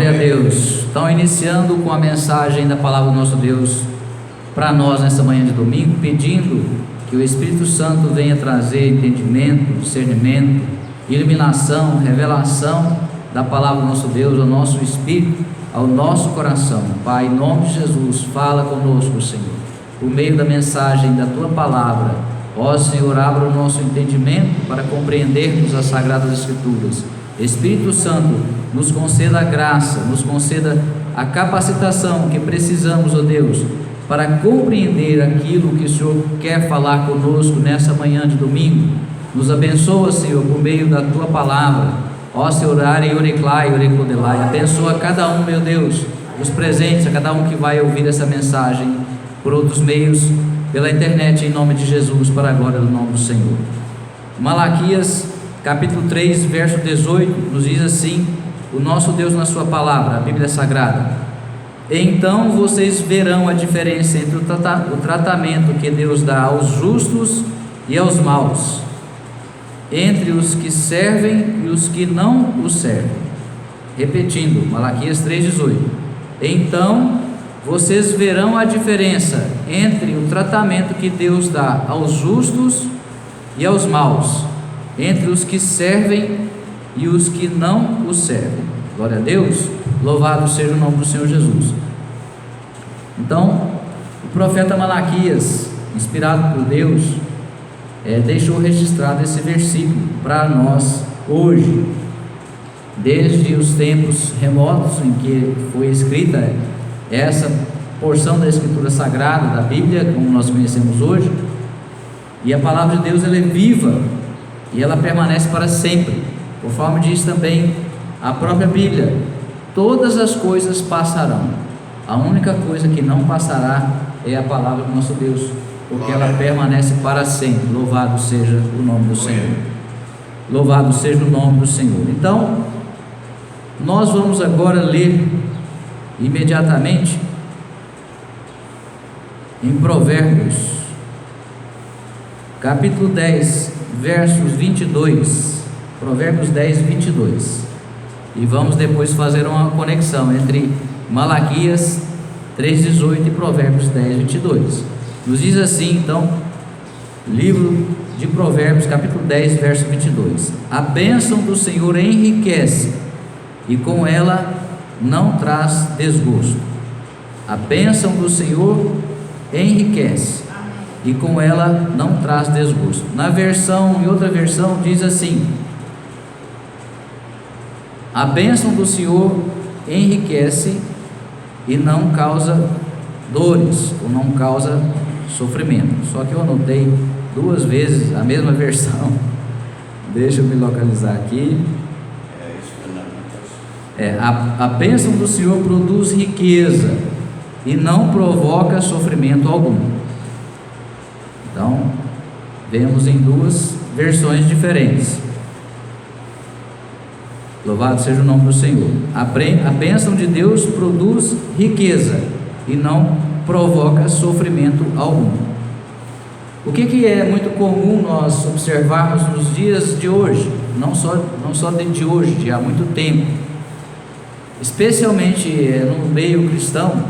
Glória a Deus. Então, iniciando com a mensagem da palavra do nosso Deus para nós nessa manhã de domingo, pedindo que o Espírito Santo venha trazer entendimento, discernimento, iluminação, revelação da palavra do nosso Deus ao nosso espírito, ao nosso coração. Pai, em nome de Jesus, fala conosco, Senhor, por meio da mensagem da Tua palavra. Ó Senhor, abra o nosso entendimento para compreendermos as Sagradas Escrituras. Espírito Santo, nos conceda a graça, nos conceda a capacitação que precisamos, ó Deus, para compreender aquilo que o Senhor quer falar conosco nessa manhã de domingo. Nos abençoa, Senhor, por meio da Tua palavra. Ó Senhor, Are Oreclai, Oreclodelai, abençoa cada um, meu Deus, os presentes, a cada um que vai ouvir essa mensagem por outros meios, pela internet, em nome de Jesus, para a glória do nome do Senhor. Malaquias, capítulo 3, verso 18, nos diz assim, o nosso Deus na sua palavra, a Bíblia Sagrada: então vocês verão a diferença entre o tratamento que Deus dá aos justos e aos maus, entre os que servem e os que não os servem. Repetindo, Malaquias 3,18: então vocês verão a diferença entre o tratamento que Deus dá aos justos e aos maus, entre os que servem e os que não os servem. Glória a Deus, louvado seja o nome do Senhor Jesus. Então, o profeta Malaquias, inspirado por Deus, deixou registrado esse versículo para nós hoje, desde os tempos remotos em que foi escrita essa porção da Escritura Sagrada, da Bíblia, como nós conhecemos hoje. E a palavra de Deus, ela é viva e ela permanece para sempre, conforme diz também a própria Bíblia: todas as coisas passarão, a única coisa que não passará é a palavra do nosso Deus, porque ela permanece para sempre. Louvado seja o nome do Senhor. Louvado seja o nome do Senhor. Então, nós vamos agora ler imediatamente em Provérbios, capítulo 10, versos 22. Provérbios 10, 22. E vamos depois fazer uma conexão entre Malaquias 3,18 e Provérbios 10, 22. Nos diz assim, então, livro de Provérbios, capítulo 10, verso 22: a bênção do Senhor enriquece, e com ela não traz desgosto. A bênção do Senhor enriquece, e com ela não traz desgosto. Em outra versão diz assim: a bênção do Senhor enriquece e não causa dores, ou não causa sofrimento. Só que eu anotei duas vezes a mesma versão. Deixa eu me localizar aqui. A bênção do Senhor produz riqueza e não provoca sofrimento algum. Então, vemos em duas versões diferentes. Louvado seja o nome do Senhor. A bênção de Deus produz riqueza e não provoca sofrimento algum. O que é muito comum nós observarmos nos dias de hoje, não só de hoje, de há muito tempo, especialmente no meio cristão.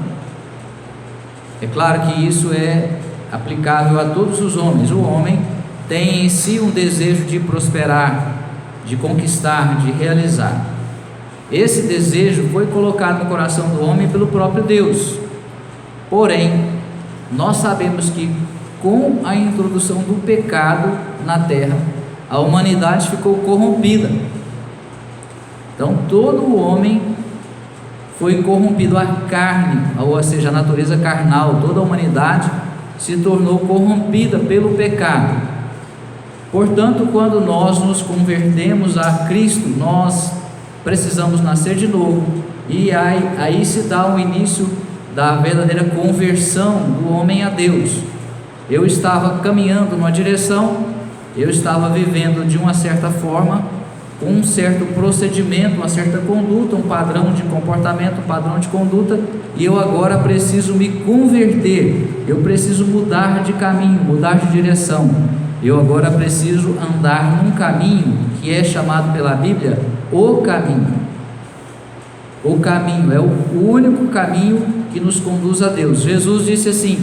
É claro que isso é aplicável a todos os homens. O homem tem em si um desejo de prosperar, de conquistar, de realizar. Esse desejo foi colocado no coração do homem pelo próprio Deus. Porém, nós sabemos que com a introdução do pecado na terra, a humanidade ficou corrompida. Então, todo o homem foi corrompido, a carne, ou seja, a natureza carnal, toda a humanidade se tornou corrompida pelo pecado. Portanto, quando nós nos convertemos a Cristo, nós precisamos nascer de novo, e aí se dá o início da verdadeira conversão do homem a Deus. Eu estava caminhando numa direção, eu estava vivendo de uma certa forma, com um certo procedimento, uma certa conduta, um padrão de comportamento, um padrão de conduta, e eu agora preciso me converter, eu preciso mudar de caminho, mudar de direção. Eu agora preciso andar num caminho que é chamado pela Bíblia o caminho. o caminho, é o único caminho que nos conduz a Deus. Jesus disse assim: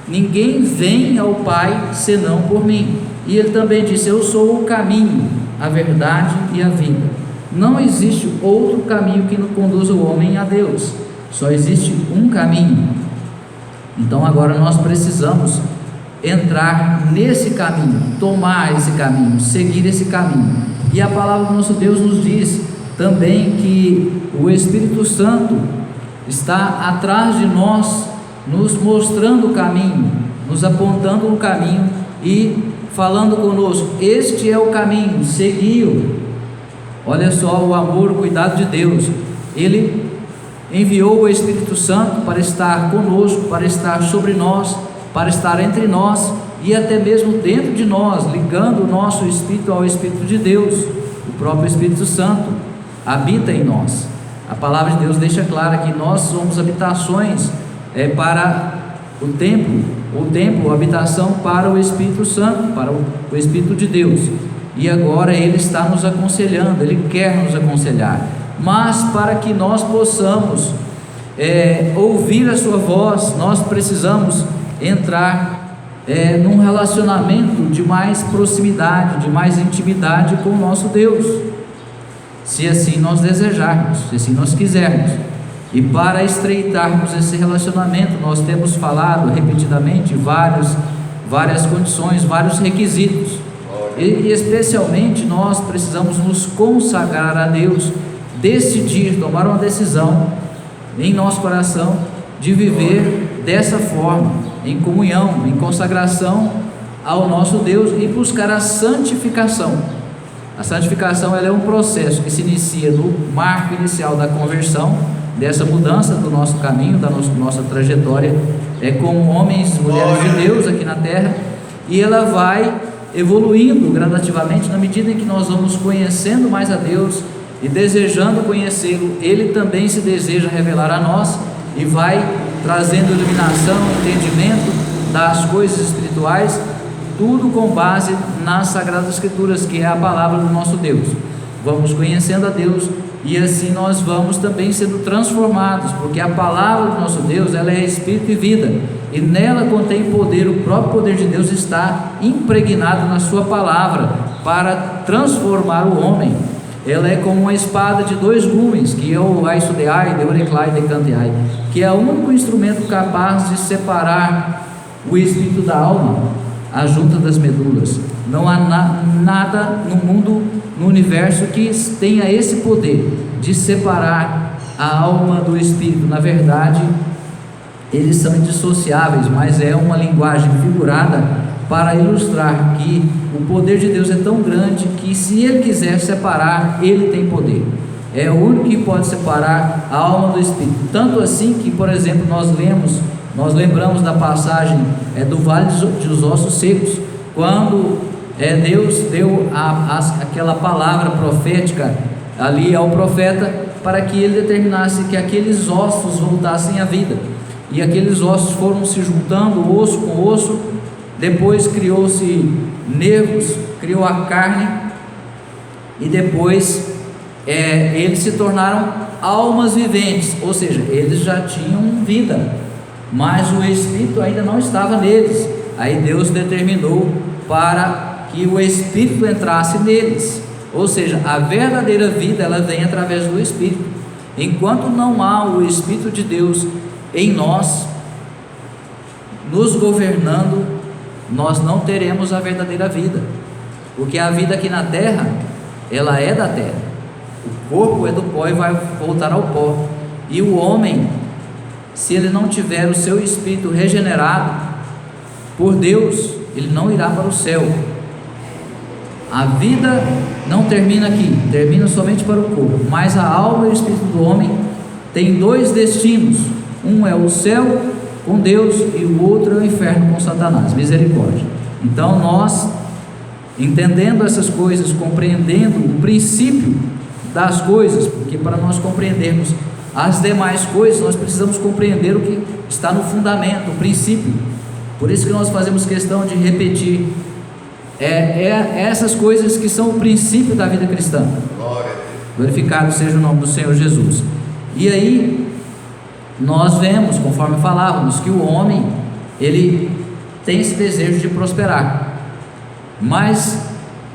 ninguém vem ao Pai senão por mim. E ele também disse: eu sou o caminho, a verdade e a vida. Não existe outro caminho que nos conduza o homem a Deus, só existe um caminho. Então agora nós precisamos entrar nesse caminho, tomar esse caminho, seguir esse caminho. E a palavra do nosso Deus nos diz também que o Espírito Santo está atrás de nós, nos mostrando o caminho, nos apontando o caminho e falando conosco: este é o caminho, segui-o. Olha só o amor, o cuidado de Deus. Ele enviou o Espírito Santo para estar conosco, para estar sobre nós, para estar entre nós e até mesmo dentro de nós, ligando o nosso espírito ao Espírito de Deus. O próprio Espírito Santo habita em nós. A palavra de Deus deixa clara que nós somos habitações para o templo, habitação para o Espírito Santo, para o Espírito de Deus. E agora Ele está nos aconselhando, Ele quer nos aconselhar, mas para que nós possamos ouvir a sua voz, nós precisamos entrar num relacionamento de mais proximidade, de mais intimidade com o nosso Deus, se assim nós desejarmos, se assim nós quisermos. E para estreitarmos esse relacionamento, nós temos falado repetidamente várias condições, vários requisitos, e especialmente nós precisamos nos consagrar a Deus, decidir, tomar uma decisão em nosso coração de viver dessa forma, em comunhão, em consagração ao nosso Deus, e buscar a santificação. A santificação, ela é um processo que se inicia no marco inicial da conversão, dessa mudança do nosso caminho, da nossa trajetória como homens e mulheres de Deus aqui na terra, e ela vai evoluindo gradativamente na medida em que nós vamos conhecendo mais a Deus e desejando conhecê-lo. Ele também se deseja revelar a nós e vai trazendo iluminação, entendimento das coisas espirituais, tudo com base nas Sagradas Escrituras, que é a palavra do nosso Deus. Vamos conhecendo a Deus e assim nós vamos também sendo transformados, porque a palavra do nosso Deus, ela é espírito e vida, e nela contém poder. O próprio poder de Deus está impregnado na sua palavra para transformar o homem. Ela é como uma espada de dois gumes, que é o aisudeai, deureclai, decanteai, que é o único instrumento capaz de separar o espírito da alma, a junta das medulas. Não há nada no mundo, no universo, que tenha esse poder de separar a alma do espírito. Na verdade, eles são indissociáveis, mas é uma linguagem figurada para ilustrar que o poder de Deus é tão grande que, se Ele quiser separar, Ele tem poder. É o único que pode separar a alma do espírito. Tanto assim que, por exemplo, nós lembramos da passagem do Vale dos Ossos Secos, quando Deus deu aquela palavra profética ali ao profeta, para que ele determinasse que aqueles ossos voltassem à vida. E aqueles ossos foram se juntando, osso com osso. Depois criou-se nervos, criou a carne, e depois eles se tornaram almas viventes, ou seja, eles já tinham vida, mas o Espírito ainda não estava neles. Aí Deus determinou para que o Espírito entrasse neles, ou seja, a verdadeira vida, ela vem através do Espírito. Enquanto não há o Espírito de Deus em nós, nos governando, nós não teremos a verdadeira vida, porque a vida aqui na terra, ela é da terra, o corpo é do pó e vai voltar ao pó, e o homem, se ele não tiver o seu espírito regenerado por Deus, ele não irá para o céu. A vida não termina aqui, termina somente para o corpo, mas a alma e o espírito do homem tem dois destinos: um é o céu com Deus e o outro é o inferno com Satanás. Misericórdia. Então nós, entendendo essas coisas, compreendendo o princípio das coisas, porque para nós compreendermos as demais coisas, nós precisamos compreender o que está no fundamento, o princípio. Por isso que nós fazemos questão de repetir essas coisas que são o princípio da vida cristã. Glorificado seja o nome do Senhor Jesus. E aí nós vemos, conforme falávamos, que o homem, ele tem esse desejo de prosperar, mas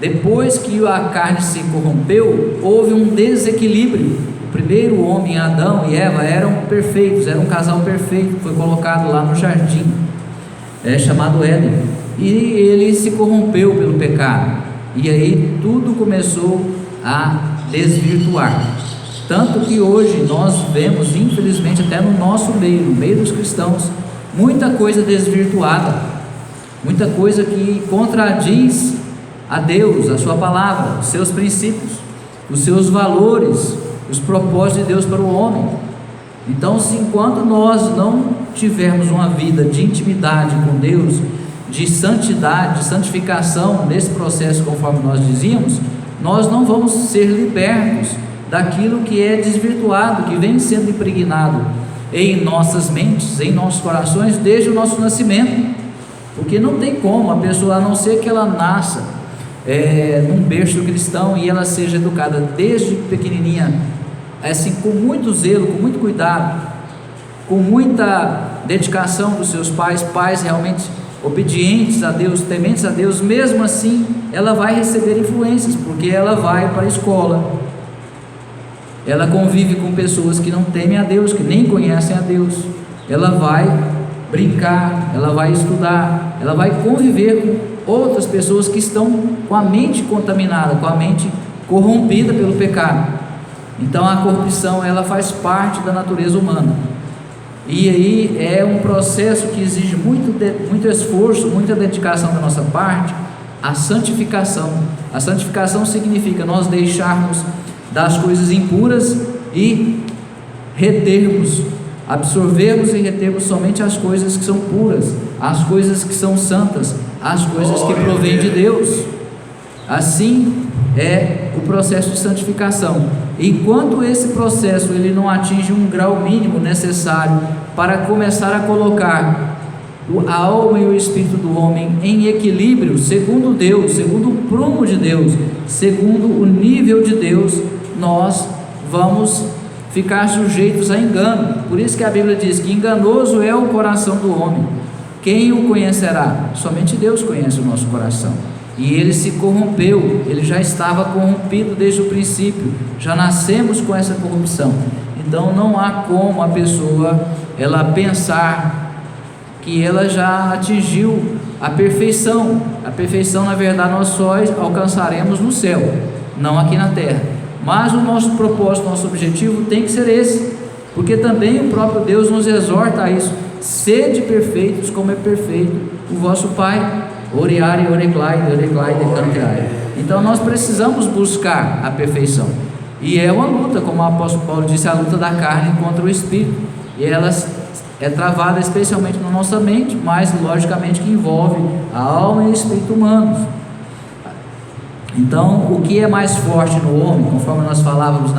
depois que a carne se corrompeu, houve um desequilíbrio. O primeiro homem, Adão e Eva, eram perfeitos, era um casal perfeito, foi colocado lá no jardim, chamado Éden, e ele se corrompeu pelo pecado, e aí tudo começou a desvirtuar, tanto que hoje nós vemos, infelizmente, até no nosso meio, no meio dos cristãos, muita coisa desvirtuada, muita coisa que contradiz a Deus, a sua palavra, os seus princípios, os seus valores, os propósitos de Deus para o homem. Então, se enquanto nós não tivermos uma vida de intimidade com Deus, de santidade, de santificação nesse processo, conforme nós dizíamos, nós não vamos ser libertos daquilo que é desvirtuado, que vem sendo impregnado em nossas mentes, em nossos corações, desde o nosso nascimento, porque não tem como a pessoa, a não ser que ela nasça num berço cristão e ela seja educada desde pequenininha, assim, com muito zelo, com muito cuidado, com muita dedicação dos seus pais realmente obedientes a Deus, tementes a Deus, mesmo assim ela vai receber influências, porque ela vai para a escola, ela convive com pessoas que não temem a Deus, que nem conhecem a Deus, ela vai brincar, ela vai estudar, ela vai conviver com outras pessoas que estão com a mente contaminada, com a mente corrompida pelo pecado. Então a corrupção, ela faz parte da natureza humana, e aí é um processo que exige muito esforço, muita dedicação da nossa parte. A santificação significa nós deixarmos das coisas impuras e absorvermos e retermos somente as coisas que são puras, as coisas que são santas, as coisas que provêm de Deus. Assim é o processo de santificação. Enquanto esse processo ele não atinge um grau mínimo necessário para começar a colocar a alma e o espírito do homem em equilíbrio, segundo Deus, segundo o prumo de Deus, segundo o nível de Deus, nós vamos ficar sujeitos a engano. Por isso que a Bíblia diz que enganoso é o coração do homem, quem o conhecerá? Somente Deus conhece o nosso coração. E ele se corrompeu, ele já estava corrompido desde o princípio, já nascemos com essa corrupção. Então não há como a pessoa ela pensar que ela já atingiu a perfeição. A perfeição, na verdade, nós só alcançaremos no céu, não aqui na terra. Mas o nosso propósito, nosso objetivo tem que ser esse, porque também o próprio Deus nos exorta a isso: sede perfeitos como é perfeito o vosso Pai. Oriare, oreclai, decanteai. Então nós precisamos buscar a perfeição, e é uma luta, como o apóstolo Paulo disse, a luta da carne contra o espírito, e ela é travada especialmente na nossa mente, mas logicamente que envolve a alma e o espírito humanos. Então o que é mais forte no homem, conforme nós falávamos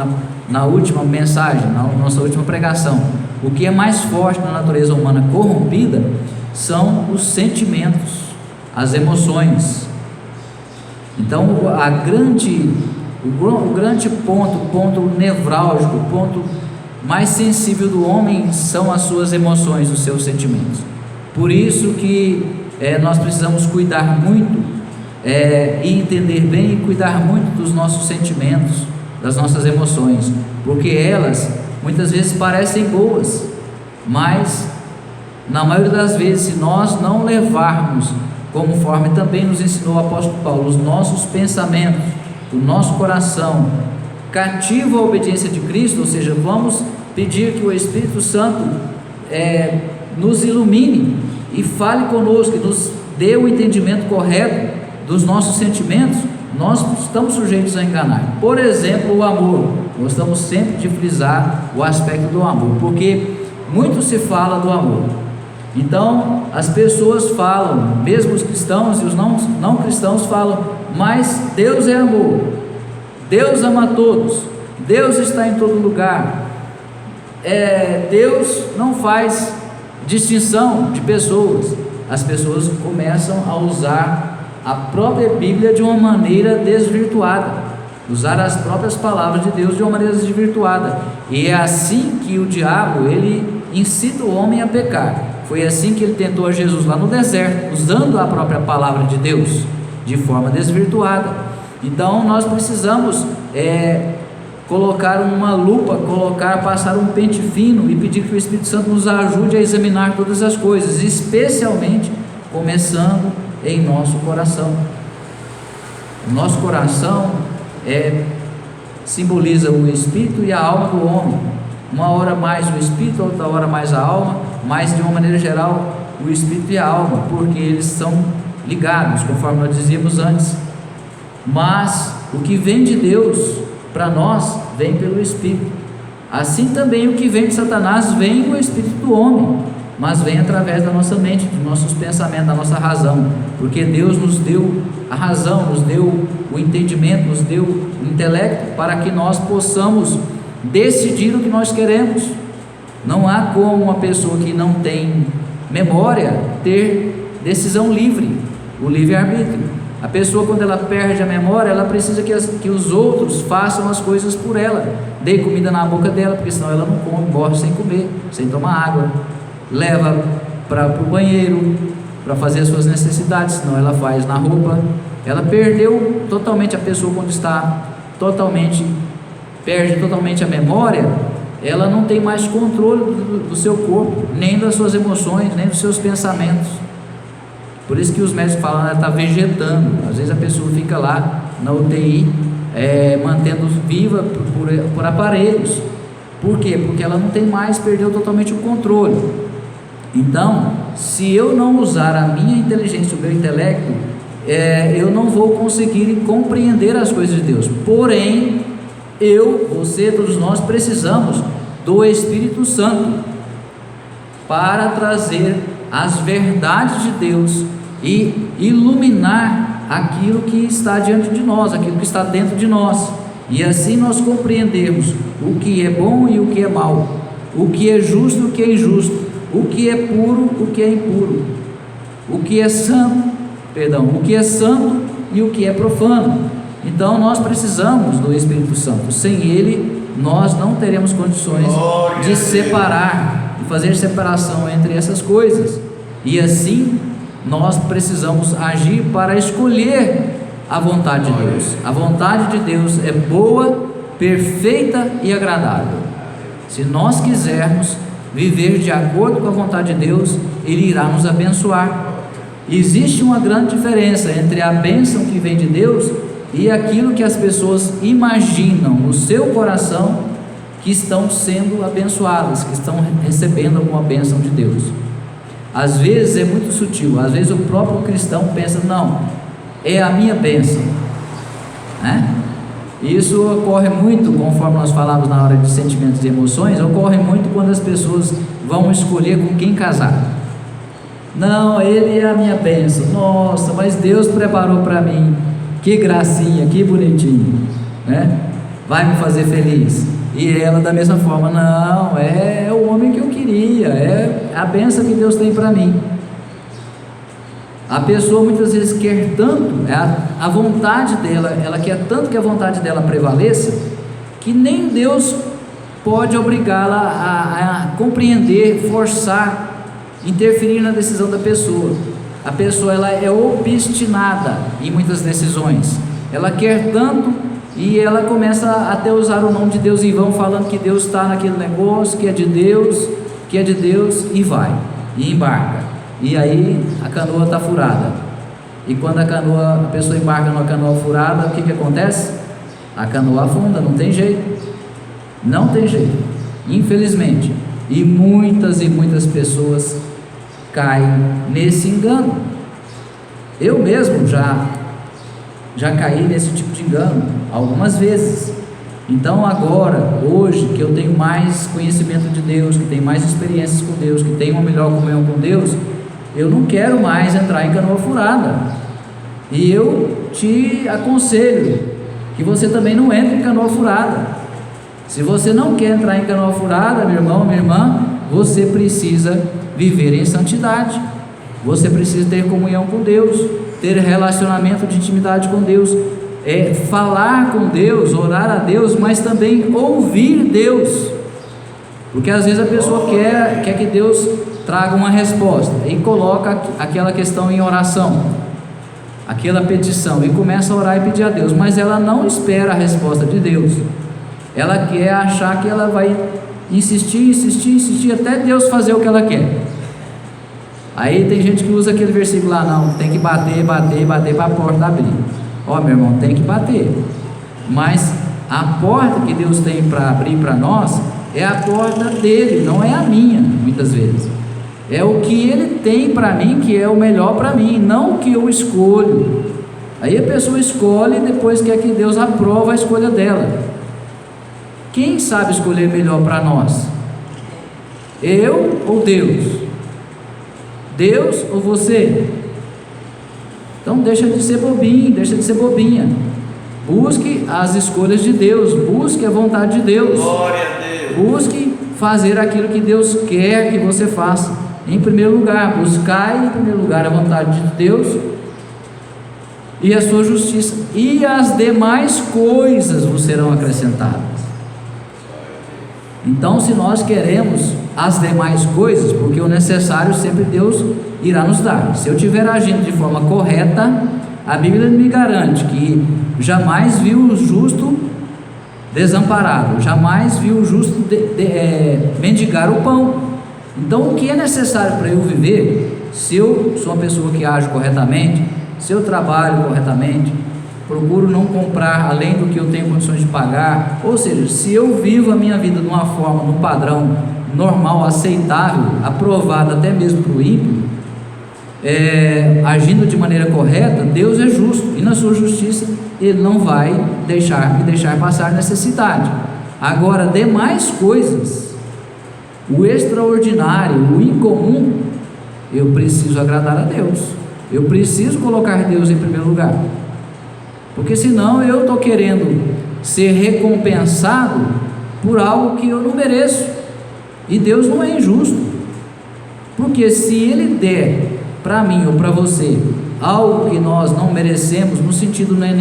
na última mensagem, na nossa última pregação, o que é mais forte na natureza humana corrompida são os sentimentos, as emoções. Então o grande ponto nevrálgico, o ponto mais sensível do homem são as suas emoções, os seus sentimentos. Por isso que nós precisamos cuidar muito e entender bem e cuidar muito dos nossos sentimentos, das nossas emoções, porque elas muitas vezes parecem boas, mas na maioria das vezes, se nós não levarmos, conforme também nos ensinou o apóstolo Paulo, os nossos pensamentos, o nosso coração cativo à obediência de Cristo, ou seja, vamos pedir que o Espírito Santo nos ilumine e fale conosco, que nos dê o entendimento correto dos nossos sentimentos, nós estamos sujeitos a enganar. Por exemplo, o amor. Gostamos sempre de frisar o aspecto do amor, porque muito se fala do amor. Então as pessoas falam, mesmo os cristãos e os não cristãos falam, mas Deus é amor, Deus ama a todos, Deus está em todo lugar, Deus não faz distinção de pessoas. As pessoas começam a usar a própria Bíblia de uma maneira desvirtuada, usar as próprias palavras de Deus de uma maneira desvirtuada. E é assim que o diabo, ele incita o homem a pecar. Foi assim que ele tentou a Jesus lá no deserto, usando a própria palavra de Deus de forma desvirtuada. Então nós precisamos colocar uma lupa, passar um pente fino e pedir que o Espírito Santo nos ajude a examinar todas as coisas, especialmente começando em nosso coração. O nosso coração simboliza o espírito e a alma do homem. Uma hora mais o espírito, outra hora mais a alma, mas de uma maneira geral o espírito e a alma, porque eles são ligados, conforme nós dizíamos antes. Mas o que vem de Deus para nós vem pelo Espírito. Assim também o que vem de Satanás vem do espírito do homem, mas vem através da nossa mente, dos nossos pensamentos, da nossa razão, porque Deus nos deu a razão, nos deu o entendimento, nos deu o intelecto para que nós possamos decidir o que nós queremos. Não há como uma pessoa que não tem memória ter decisão livre, o livre-arbítrio. A pessoa, quando ela perde a memória, ela precisa que os outros façam as coisas por ela. Dê comida na boca dela, porque senão ela não come, morre sem comer, sem tomar água. Leva para o banheiro, para fazer as suas necessidades, senão ela faz na roupa. Ela perdeu totalmente, a pessoa quando perde totalmente a memória, ela não tem mais controle do seu corpo, nem das suas emoções, nem dos seus pensamentos. Por isso que os médicos falam, ela está vegetando. Às vezes a pessoa fica lá na UTI, mantendo viva por aparelhos. Por quê? Porque ela não tem mais, perdeu totalmente o controle. Então, se eu não usar a minha inteligência, o meu intelecto, eu não vou conseguir compreender as coisas de Deus. Porém, você, todos nós precisamos do Espírito Santo para trazer as verdades de Deus e iluminar aquilo que está diante de nós, aquilo que está dentro de nós, e assim nós compreendermos o que é bom e o que é mal, o que é justo e o que é injusto, o que é puro, o que é impuro, o que é santo e o que é profano. Então nós precisamos do Espírito Santo. Sem ele nós não teremos condições de separar, de fazer separação entre essas coisas, e assim nós precisamos agir para escolher a vontade de Deus. A vontade de Deus é boa, perfeita e agradável. Se nós quisermos viver de acordo com a vontade de Deus, Ele irá nos abençoar. Existe uma grande diferença entre a bênção que vem de Deus e aquilo que as pessoas imaginam no seu coração que estão sendo abençoadas, que estão recebendo alguma bênção de Deus. Às vezes é muito sutil, às vezes o próprio cristão pensa, não, é a minha bênção, né? Isso ocorre muito, conforme nós falamos na hora de sentimentos e emoções, ocorre muito quando as pessoas vão escolher com quem casar. Não, ele é a minha bênção, nossa, mas Deus preparou para mim, que gracinha, que bonitinho, né? Vai me fazer feliz. E ela da mesma forma, não, é o homem que eu queria, é a bênção que Deus tem para mim. A pessoa muitas vezes quer tanto, a vontade dela, ela quer tanto que a vontade dela prevaleça, que nem Deus pode obrigá-la a compreender, forçar, interferir na decisão da pessoa. A pessoa, ela é obstinada em muitas decisões, ela quer tanto e ela começa a até usar o nome de Deus em vão, falando que Deus está naquele negócio, que é de Deus, e vai, e embarca, e aí a canoa está furada. E quando a pessoa embarca numa canoa furada, o que acontece? A canoa afunda, não tem jeito, infelizmente. E muitas pessoas caem nesse engano. Eu mesmo já caí nesse tipo de engano algumas vezes. Então agora, hoje, que eu tenho mais conhecimento de Deus, que tenho mais experiências com Deus, que tenho uma melhor comunhão com Deus, eu não quero mais entrar em canoa furada. E eu te aconselho que você também não entre em canoa furada. Se você não quer entrar em canoa furada, meu irmão, minha irmã, você precisa viver em santidade. Você precisa ter comunhão com Deus, ter relacionamento de intimidade com Deus, falar com Deus, orar a Deus, mas também ouvir Deus, porque às vezes a pessoa quer que Deus traga uma resposta e coloca aquela questão em oração, aquela petição, e começa a orar e pedir a Deus, mas ela não espera a resposta de Deus, ela quer achar que ela vai insistir até Deus fazer o que ela quer. Aí tem gente que usa aquele versículo lá, não, tem que bater para a porta abrir. Meu irmão, tem que bater, mas a porta que Deus tem para abrir para nós é a porta dele, não é a minha. Muitas vezes é o que ele tem para mim, que é o melhor para mim, não o que eu escolho. Aí a pessoa escolhe e depois quer que Deus aprova a escolha dela. Quem sabe escolher melhor para nós? Eu ou Deus? Deus ou você? Então deixa de ser bobinho, deixa de ser bobinha. Busque as escolhas de Deus, busque a vontade de Deus. Glória a Deus. Busque fazer aquilo que Deus quer que você faça. Em primeiro lugar, buscai em primeiro lugar a vontade de Deus e a sua justiça, e as demais coisas vos serão acrescentadas. Então, se nós queremos as demais coisas, porque o necessário sempre Deus irá nos dar. Se eu estiver agindo de forma correta, a Bíblia me garante que jamais viu o justo desamparado, jamais viu o justo mendigar o pão. Então, o que é necessário para eu viver, se eu sou uma pessoa que age corretamente, se eu trabalho corretamente, procuro não comprar além do que eu tenho condições de pagar, ou seja, se eu vivo a minha vida de uma forma, num padrão normal, aceitável, aprovado até mesmo para o ímpio, agindo de maneira correta, Deus é justo, e na sua justiça Ele não vai me deixar passar necessidade. Agora, demais coisas, o extraordinário, o incomum, eu preciso agradar a Deus, eu preciso colocar Deus em primeiro lugar, porque senão eu estou querendo ser recompensado por algo que eu não mereço, e Deus não é injusto, porque se Ele der para mim ou para você algo que nós não merecemos, no sentido não é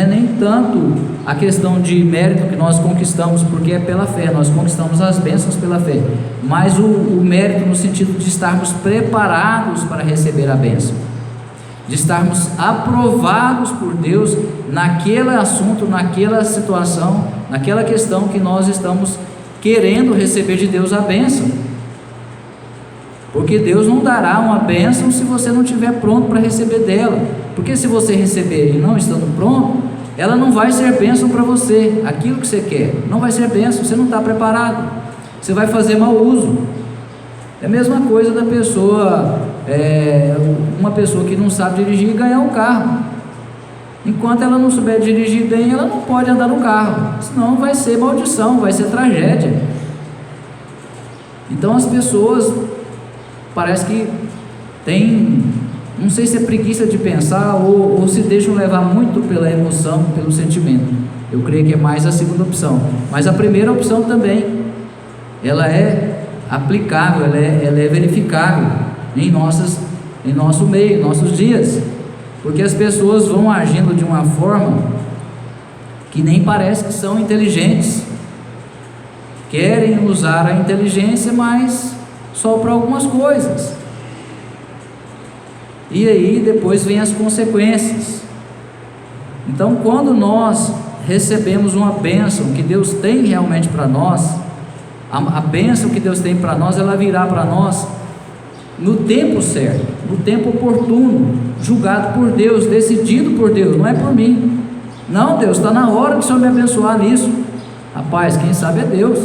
nem tanto a questão de mérito que nós conquistamos, porque é pela fé, nós conquistamos as bênçãos pela fé, mas o mérito no sentido de estarmos preparados para receber a bênção, de estarmos aprovados por Deus naquele assunto, naquela situação, naquela questão que nós estamos querendo receber de Deus a bênção, porque Deus não dará uma bênção se você não estiver pronto para receber dela, porque se você receber e não estando pronto, ela não vai ser bênção para você, aquilo que você quer, não vai ser bênção, você não está preparado, você vai fazer mau uso. É a mesma coisa da pessoa, uma pessoa que não sabe dirigir e ganhar um carro, enquanto ela não souber dirigir bem, ela não pode andar no carro, senão vai ser maldição, vai ser tragédia. Então as pessoas parece que tem, não sei se é preguiça de pensar ou se deixam levar muito pela emoção, pelo sentimento. Eu creio que é mais a segunda opção, mas a primeira opção também, ela é aplicável, ela é verificável em nosso meio, em nossos dias, porque as pessoas vão agindo de uma forma que nem parece que são inteligentes, querem usar a inteligência, mas só para algumas coisas, e aí depois vem as consequências. Então, quando nós recebemos uma bênção que Deus tem realmente para nós, a bênção que Deus tem para nós, ela virá para nós no tempo certo, no tempo oportuno, julgado por Deus, decidido por Deus, não é por mim. Não, Deus, está na hora do Senhor me abençoar nisso. Rapaz, quem sabe é Deus.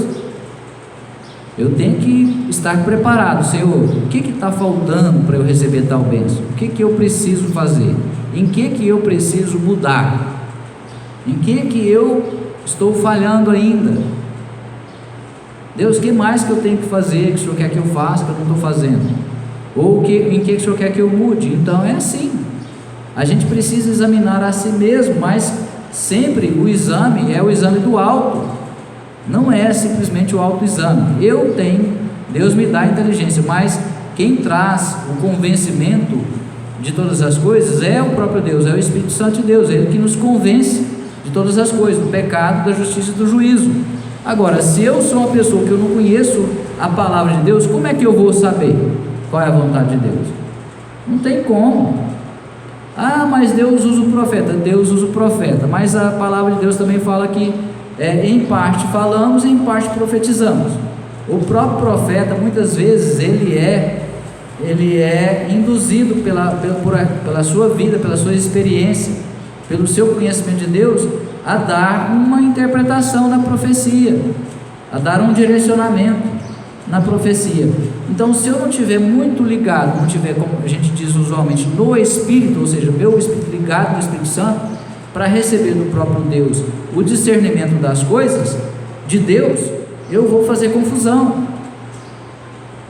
Eu tenho que estar preparado. Senhor, o que está faltando para eu receber tal bênção? O que eu preciso fazer? Em que eu preciso mudar? Em que eu estou falhando ainda? Deus, o que mais que eu tenho que fazer, que o Senhor quer que eu faça, que eu não estou fazendo? Ou em que o Senhor quer que eu mude? Então é assim, a gente precisa examinar a si mesmo, mas sempre o exame é o exame do alto, não é simplesmente o autoexame. Deus me dá inteligência, mas quem traz o convencimento de todas as coisas é o próprio Deus, é o Espírito Santo de Deus, é Ele que nos convence de todas as coisas, do pecado, da justiça e do juízo. Agora, se eu sou uma pessoa que eu não conheço a palavra de Deus, como é que eu vou saber qual é a vontade de Deus? Não tem como. Ah, mas Deus usa o profeta. Deus usa o profeta, mas a palavra de Deus também fala que em parte falamos e em parte profetizamos. O próprio profeta, muitas vezes, ele é induzido pela sua vida, pela sua experiência, pelo seu conhecimento de Deus, a dar uma interpretação da profecia, a dar um direcionamento na profecia. Então, se eu não tiver muito ligado, não tiver, como a gente diz usualmente, no Espírito, ou seja, meu Espírito ligado no Espírito Santo, para receber do próprio Deus o discernimento das coisas de Deus, eu vou fazer confusão.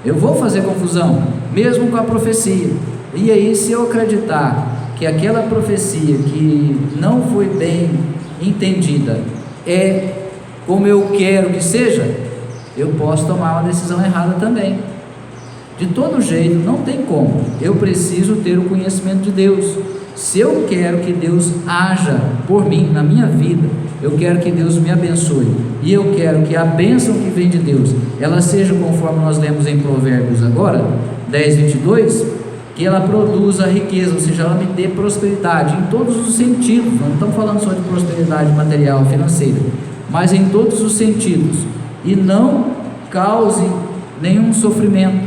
Eu vou fazer confusão, mesmo com a profecia. E aí, se eu acreditar que aquela profecia que não foi bem entendida é como eu quero que seja, eu posso tomar uma decisão errada também. De todo jeito, não tem como. Eu preciso ter o conhecimento de Deus. Se eu quero que Deus haja por mim, na minha vida, eu quero que Deus me abençoe, e eu quero que a bênção que vem de Deus, ela seja conforme nós lemos em Provérbios agora, 10:22, que ela produza riqueza, ou seja, ela me dê prosperidade, em todos os sentidos. Nós não estamos falando só de prosperidade material, financeira, mas em todos os sentidos, e não cause nenhum sofrimento.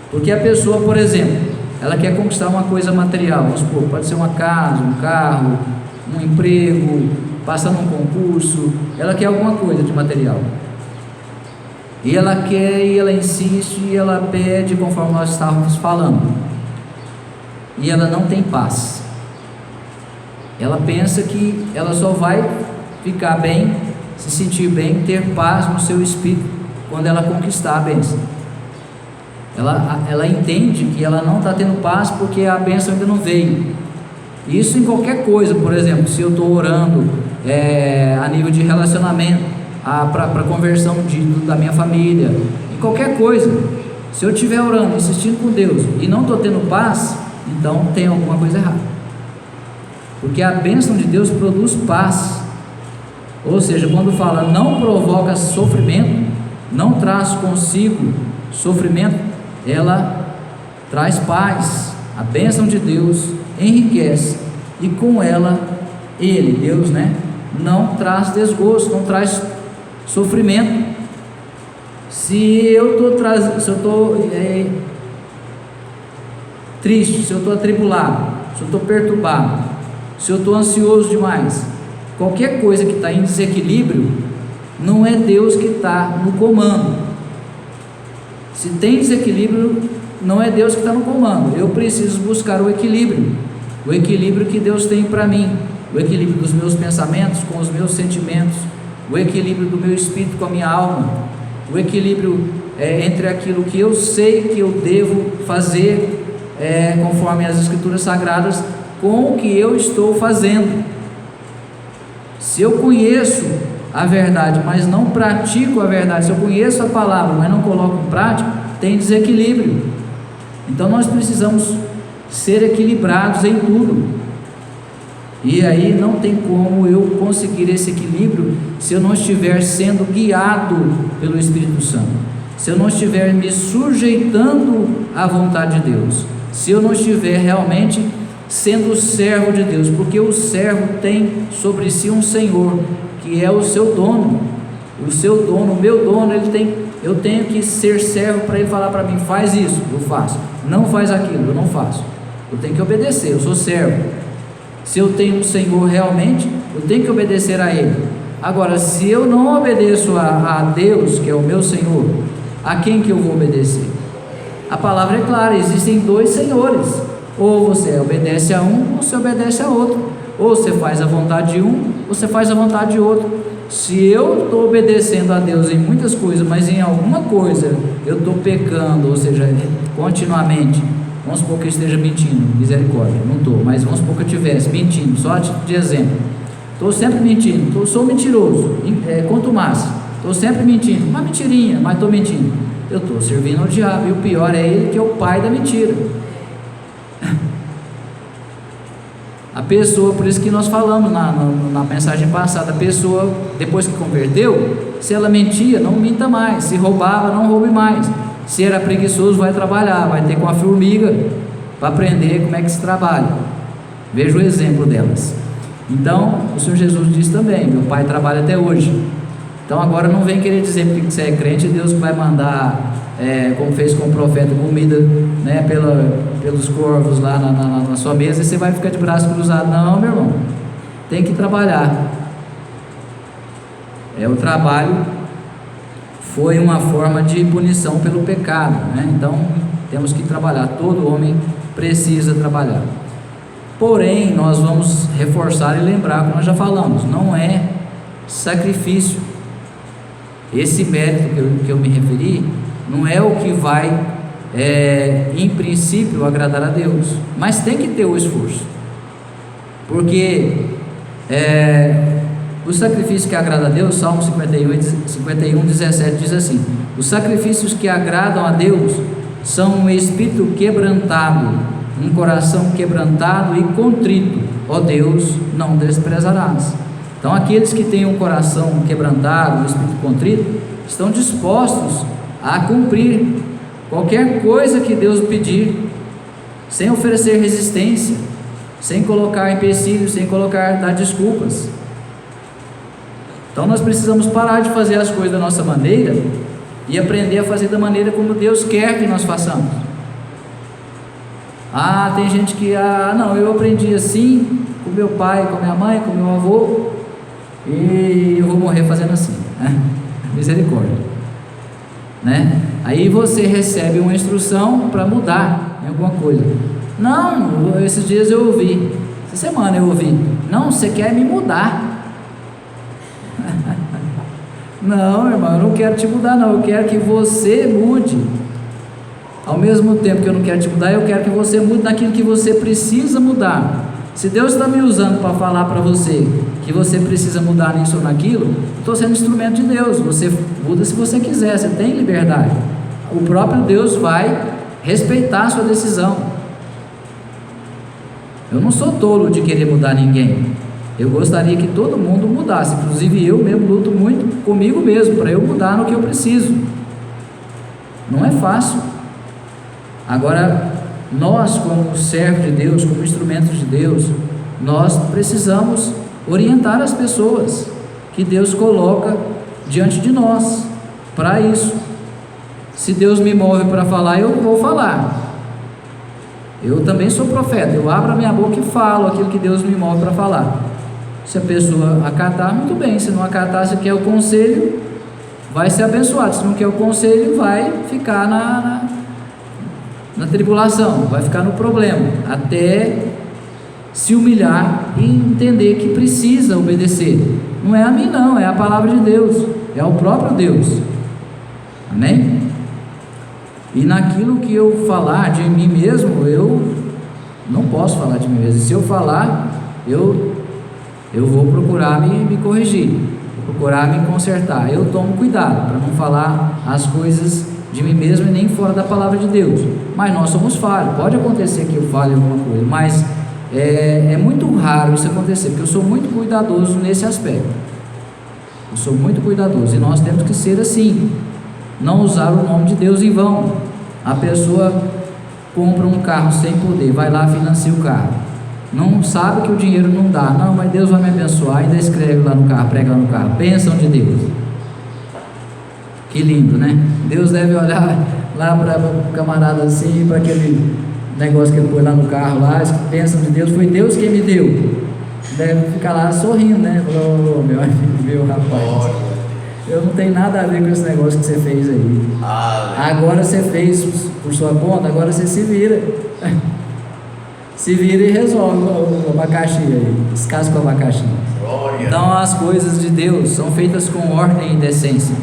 Porque a pessoa, por exemplo, ela quer conquistar uma coisa material, vamos supor, pode ser uma casa, um carro, um emprego, passar num concurso, ela quer alguma coisa de material, e ela quer, e ela insiste, e ela pede, conforme nós estávamos falando, e ela não tem paz. Ela pensa que ela só vai ficar bem, se sentir bem, ter paz no seu espírito, quando ela conquistar a bênção. Ela entende que ela não está tendo paz porque a bênção ainda não veio. Isso em qualquer coisa. Por exemplo, se eu estou orando a nível de relacionamento, para conversão da minha família, em qualquer coisa, se eu estiver orando, insistindo com Deus e não estou tendo paz, então tem alguma coisa errada, porque a bênção de Deus produz paz. Ou seja, quando fala não provoca sofrimento, não traz consigo sofrimento, ela traz paz. A bênção de Deus enriquece, e com ela, Deus, não traz desgosto, não traz sofrimento. Se eu estou triste, se eu estou atribulado, se eu estou perturbado, se eu estou ansioso demais, qualquer coisa que está em desequilíbrio, não é Deus que está no comando. Se tem desequilíbrio, não é Deus que está no comando. Eu preciso buscar o equilíbrio que Deus tem para mim, o equilíbrio dos meus pensamentos com os meus sentimentos, o equilíbrio do meu espírito com a minha alma, o equilíbrio entre aquilo que eu sei que eu devo fazer, conforme as Escrituras Sagradas, com o que eu estou fazendo. Se eu conheço a verdade, mas não pratico a verdade, se eu conheço a palavra, mas não coloco em prática, tem desequilíbrio. Então nós precisamos ser equilibrados em tudo, e aí não tem como eu conseguir esse equilíbrio se eu não estiver sendo guiado pelo Espírito Santo, se eu não estiver me sujeitando à vontade de Deus, se eu não estiver realmente sendo servo de Deus, porque o servo tem sobre si um Senhor, que é o seu dono, o meu dono, eu tenho que ser servo para ele falar para mim, faz isso, eu faço, não faz aquilo, eu não faço, eu tenho que obedecer, eu sou servo. Se eu tenho um Senhor realmente, eu tenho que obedecer a Ele. Agora, se eu não obedeço a Deus, que é o meu Senhor, a quem que eu vou obedecer? A palavra é clara, existem dois senhores, ou você obedece a um, ou você obedece a outro, ou você faz a vontade de um, ou você faz a vontade de outro. Se eu estou obedecendo a Deus em muitas coisas, mas em alguma coisa eu estou pecando, ou seja, continuamente, vamos supor que eu esteja mentindo, misericórdia, não estou, mas vamos supor que eu estivesse mentindo, só de exemplo, estou sempre mentindo, sou mentiroso, contumaz, estou sempre mentindo, uma mentirinha, mas estou mentindo, eu estou servindo ao diabo, e o pior é ele, que é o pai da mentira. A pessoa, por isso que nós falamos na mensagem passada, a pessoa, depois que converteu, se ela mentia, não minta mais, se roubava, não roube mais, se era preguiçoso, vai trabalhar, vai ter com a formiga para aprender como é que se trabalha. Veja o exemplo delas. Então, o Senhor Jesus disse também: meu pai trabalha até hoje. Então agora não vem querer dizer porque você é crente, Deus vai mandar, como fez com o profeta, comida, né, pelos corvos lá na sua mesa, e você vai ficar de braço cruzado. Não, meu irmão, tem que trabalhar. O trabalho foi uma forma de punição pelo pecado, né? Então temos que trabalhar, todo homem precisa trabalhar. Porém, nós vamos reforçar e lembrar, como nós já falamos, não é sacrifício. Esse mérito que eu me referi não é o que vai, em princípio, agradar a Deus, mas tem que ter o esforço, porque o sacrifício que agrada a Deus, Salmo 51, 17 diz assim: os sacrifícios que agradam a Deus são um espírito quebrantado, um coração quebrantado e contrito, ó Deus, não desprezarás. Então aqueles que têm um coração quebrantado, um espírito contrito, estão dispostos a cumprir qualquer coisa que Deus pedir, sem oferecer resistência, sem colocar empecilhos, sem dar desculpas. Então nós precisamos parar de fazer as coisas da nossa maneira e aprender a fazer da maneira como Deus quer que nós façamos. Tem gente que, não, eu aprendi assim, com meu pai, com minha mãe, com meu avô, e eu vou morrer fazendo assim, né? Misericórdia, né? Aí você recebe uma instrução para mudar em alguma coisa. Não, esses dias eu ouvi, essa semana eu ouvi: não, você quer me mudar. Não, irmão, eu não quero te mudar, não, eu quero que você mude. Ao mesmo tempo que eu não quero te mudar, eu quero que você mude naquilo que você precisa mudar. Se Deus está me usando para falar para você que você precisa mudar nisso ou naquilo, eu estou sendo instrumento de Deus. Você muda se você quiser, você tem liberdade. O próprio Deus vai respeitar a sua decisão. Eu não sou tolo de querer mudar ninguém. Eu gostaria que todo mundo mudasse, inclusive eu mesmo luto muito comigo mesmo, para eu mudar no que eu preciso. Não é fácil. Agora, nós como servos de Deus, como instrumentos de Deus, nós precisamos orientar as pessoas que Deus coloca diante de nós, para isso. Se Deus me move para falar, eu vou falar. Eu também sou profeta, eu abro a minha boca e falo aquilo que Deus me move para falar. Se a pessoa acatar, muito bem. Se não acatar, se quer o conselho, vai ser abençoado. Se não quer o conselho, vai ficar na tribulação, vai ficar no problema, até se humilhar e entender que precisa obedecer. Não é a mim não, é a palavra de Deus, é o próprio Deus. Amém? E naquilo que eu falar de mim mesmo, eu não posso falar de mim mesmo. Se eu falar, eu vou procurar me corrigir, vou procurar me consertar. Eu tomo cuidado para não falar as coisas de mim mesmo e nem fora da palavra de Deus. Mas nós somos falhos, pode acontecer que eu fale alguma coisa, mas é muito raro isso acontecer, porque eu sou muito cuidadoso nesse aspecto. Eu sou muito cuidadoso, e nós temos que ser assim, não usar o nome de Deus em vão. A pessoa compra um carro sem poder, vai lá, financia o carro, não sabe que o dinheiro não dá, não, mas Deus vai me abençoar, ainda escreve lá no carro, prega lá no carro, bênção de Deus. Que lindo, né? Deus deve olhar lá para o camarada assim, para aquele negócio que ele põe lá no carro lá, bênção de Deus, foi Deus quem me deu. Deve ficar lá sorrindo, né? Falou: meu rapaz, eu não tenho nada a ver com esse negócio que você fez aí. Agora você fez por sua conta, agora você se vira. Se vira e resolve o abacaxi aí, descasca o abacaxi. Então as coisas de Deus são feitas com ordem e decência.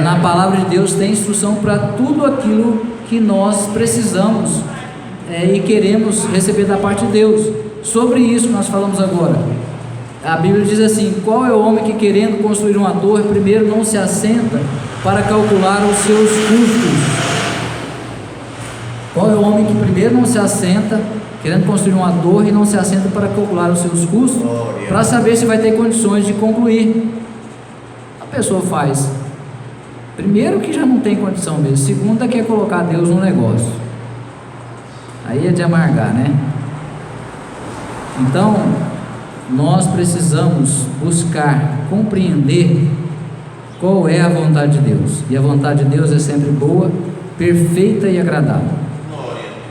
Na palavra de Deus tem instrução para tudo aquilo que nós precisamos e queremos receber da parte de Deus. Sobre isso nós falamos agora. A Bíblia diz assim: qual é o homem que, querendo construir uma torre, primeiro não se assenta para calcular os seus custos? Qual é o homem que primeiro não se assenta, querendo construir uma torre, e não se assenta para calcular os seus custos, para saber se vai ter condições de concluir? A pessoa faz, primeiro que já não tem condição mesmo, segundo quer colocar Deus no negócio, aí é de amargar, né? Então, nós precisamos buscar compreender qual é a vontade de Deus, e a vontade de Deus é sempre boa, perfeita e agradável.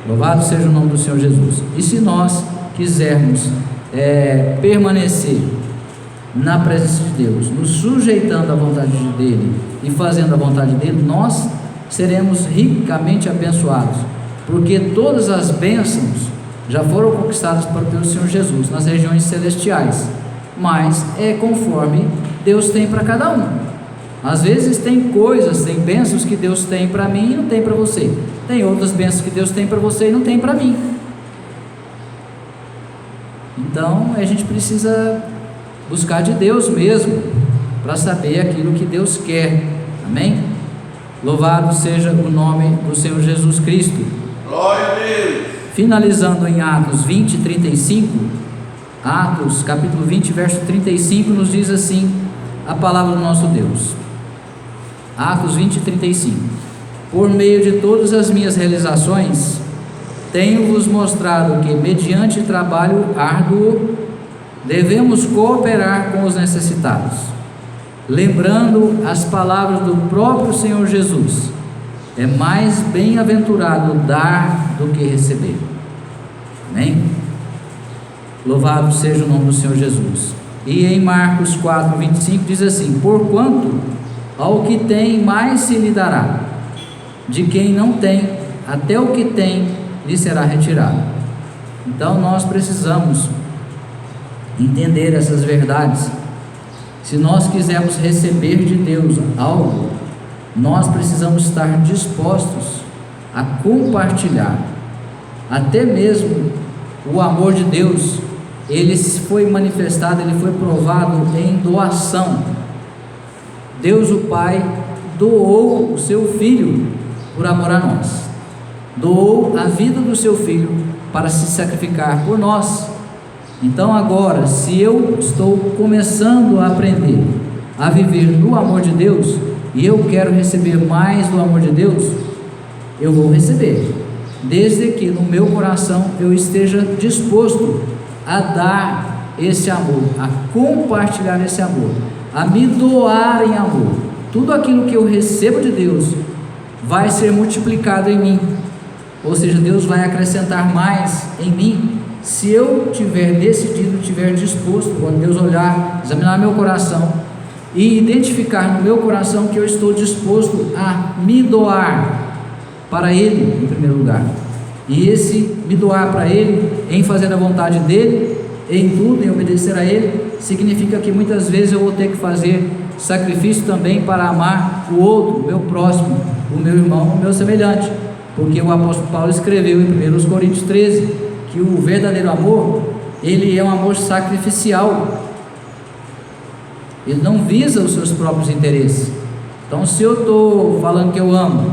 Louvado seja o nome do Senhor Jesus. E se nós quisermos permanecer na presença de Deus, nos sujeitando à vontade dele e fazendo a vontade dele, nós seremos ricamente abençoados, porque todas as bênçãos já foram conquistadas pelo Senhor Jesus nas regiões celestiais, mas é conforme Deus tem para cada um. Às vezes tem coisas, tem bênçãos que Deus tem para mim e não tem para você, tem outras bênçãos que Deus tem para você e não tem para mim. Então a gente precisa buscar de Deus mesmo, para saber aquilo que Deus quer, amém? Louvado seja o nome do Senhor Jesus Cristo. Glória a Deus. Finalizando em Atos 20, 35, Atos capítulo 20, verso 35, nos diz assim a palavra do nosso Deus. Atos 20, 35: por meio de todas as minhas realizações, tenho-vos mostrado que, mediante trabalho árduo, devemos cooperar com os necessitados, lembrando as palavras do próprio Senhor Jesus: é mais bem-aventurado dar do que receber. Amém? Louvado seja o nome do Senhor Jesus. E em Marcos 4, 25 diz assim: porquanto ao que tem mais se lhe dará, de quem não tem, até o que tem lhe será retirado. Então nós precisamos entender essas verdades. Se nós quisermos receber de Deus algo, nós precisamos estar dispostos a compartilhar. Até mesmo o amor de Deus, ele foi manifestado, ele foi provado em doação. Deus o Pai doou o seu Filho por amor a nós, doou a vida do seu Filho para se sacrificar por nós. Então agora, se eu estou começando a aprender a viver no amor de Deus, e eu quero receber mais do amor de Deus, eu vou receber, desde que no meu coração eu esteja disposto a dar esse amor, a compartilhar esse amor, a me doar em amor. Tudo aquilo que eu recebo de Deus vai ser multiplicado em mim, ou seja, Deus vai acrescentar mais em mim, se eu tiver decidido, tiver disposto, quando Deus olhar, examinar meu coração e identificar no meu coração que eu estou disposto a me doar para Ele em primeiro lugar, e esse me doar para Ele, em fazer a vontade dEle, em tudo, em obedecer a Ele, significa que muitas vezes eu vou ter que fazer sacrifício também para amar o outro, o meu próximo, o meu irmão, o meu semelhante, porque o apóstolo Paulo escreveu em 1 Coríntios 13, que o verdadeiro amor, ele é um amor sacrificial, ele não visa os seus próprios interesses. Então, se eu estou falando que eu amo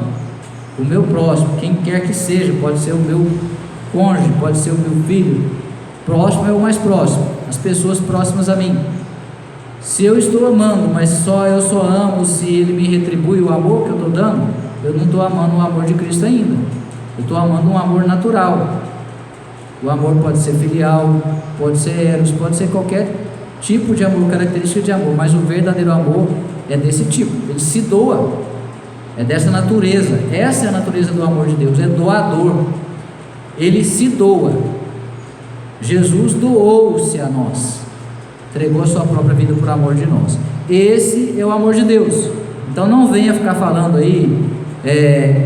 o meu próximo, quem quer que seja, pode ser o meu cônjuge, pode ser o meu filho, próximo é o mais próximo, as pessoas próximas a mim. Se eu estou amando, mas eu só amo se ele me retribui o amor que eu estou dando, eu não estou amando o amor de Cristo ainda, eu estou amando um amor natural. O amor pode ser filial, pode ser eros, pode ser qualquer tipo de amor, característica de amor, mas o verdadeiro amor é desse tipo, ele se doa, é dessa natureza. Essa é a natureza do amor de Deus, é doador, ele se doa. Jesus doou-se a nós, entregou a sua própria vida por amor de nós. Esse é o amor de Deus. Então não venha ficar falando aí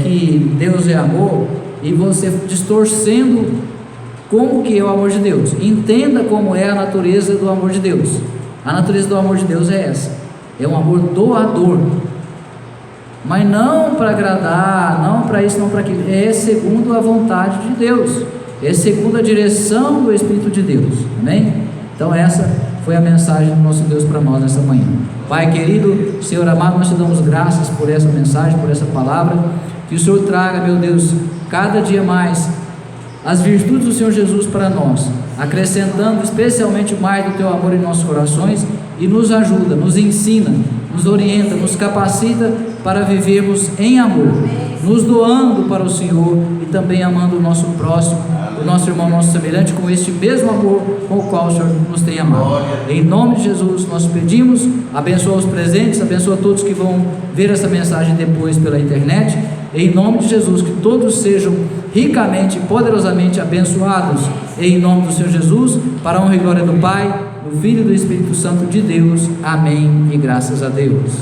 que Deus é amor e você distorcendo como que é o amor de Deus. Entenda como é a natureza do amor de Deus. A natureza do amor de Deus é essa, é um amor doador, mas não para agradar, não para isso, não para aquilo, é segundo a vontade de Deus, é segundo a direção do Espírito de Deus, amém? Então essa foi a mensagem do nosso Deus para nós nessa manhã. Pai querido, Senhor amado, nós te damos graças por essa mensagem, por essa palavra, que o Senhor traga, meu Deus, cada dia mais as virtudes do Senhor Jesus para nós, acrescentando especialmente mais do Teu amor em nossos corações, e nos ajuda, nos ensina, nos orienta, nos capacita para vivermos em amor, nos doando para o Senhor e também amando o nosso próximo, o nosso irmão, nosso semelhante, com este mesmo amor com o qual o Senhor nos tem amado. Em nome de Jesus nós pedimos, abençoa os presentes, abençoa todos que vão ver essa mensagem depois pela internet. Em nome de Jesus, que todos sejam ricamente, poderosamente abençoados, em nome do Senhor Jesus, para a honra e glória do Pai, do Filho e do Espírito Santo de Deus. Amém e graças a Deus.